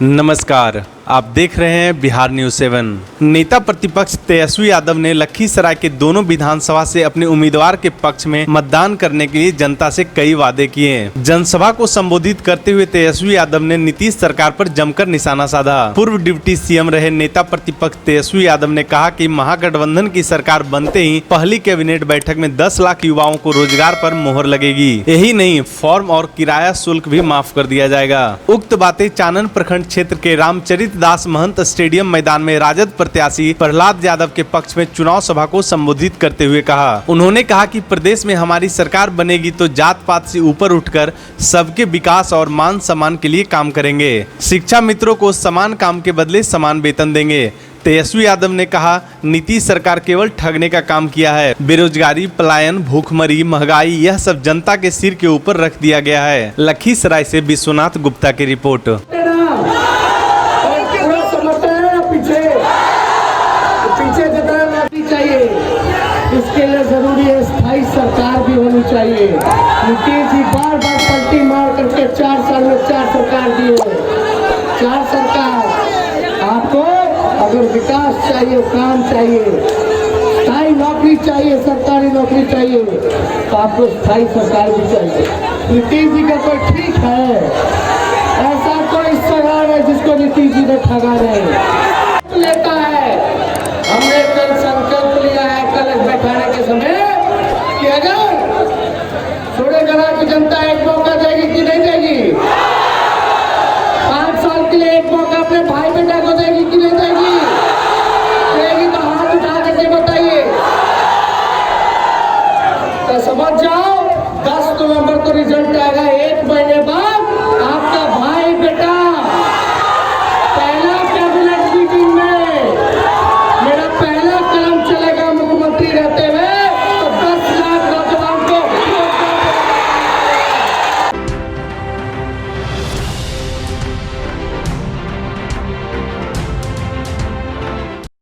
नमस्कार, आप देख रहे हैं बिहार न्यूज 7। नेता प्रतिपक्ष तेजस्वी यादव ने लखीसराय के दोनों विधानसभा से अपने उम्मीदवार के पक्ष में मतदान करने के लिए जनता से कई वादे किए। जनसभा को संबोधित करते हुए तेजस्वी यादव ने नीतीश सरकार पर जमकर निशाना साधा। पूर्व डिप्टी सीएम रहे नेता प्रतिपक्ष तेजस्वी यादव ने कहा कि महागठबंधन की सरकार बनते ही पहली कैबिनेट बैठक में 10 लाख युवाओं को रोजगार पर मोहर लगेगी। यही नहीं, फॉर्म और किराया शुल्क भी माफ कर दिया जाएगा। उक्त बातें चानन प्रखंड क्षेत्र के रामचरित दास महंत स्टेडियम मैदान में राजद प्रत्याशी प्रहलाद यादव के पक्ष में चुनाव सभा को संबोधित करते हुए कहा। उन्होंने कहा कि प्रदेश में हमारी सरकार बनेगी तो जात पात से ऊपर उठकर सबके विकास और मान सम्मान के लिए काम करेंगे। शिक्षा मित्रों को समान काम के बदले समान वेतन देंगे। तेजस्वी यादव ने कहा, नीतीश सरकार केवल ठगने का काम किया है। बेरोजगारी, पलायन, भूखमरी, महंगाई, यह सब जनता के सिर के ऊपर रख दिया गया है। लखीसराय से विश्वनाथ गुप्ता की रिपोर्ट। पीछे जगह चाहिए, इसके लिए जरूरी है स्थायी सरकार भी होनी चाहिए। नीतीश जी बार बार पलटी मार करके 4 साल में 4 सरकार दिए। 4 सरकार आपको अगर विकास चाहिए, काम चाहिए, स्थायी नौकरी चाहिए, सरकारी नौकरी चाहिए तो आपको स्थायी सरकार भी चाहिए। नीतीश जी का कोई ठीक है, ऐसा कोई सरकार है जिसको नीतीश जी ने ठगा नहीं लेता है। हमने कल संकल्प लिया है, कल बैठाने के समय कि अगर सूर्यगढ़ा की जनता एक मौका देगी कि नहीं देगी, 5 साल के लिए एक मौका अपने भाई बेटा को देगी कि नहीं देगी, देगी तो हाथ उठा करके बताइए। तो समझ जाओ 10 नवंबर को रिजल्ट आएगा।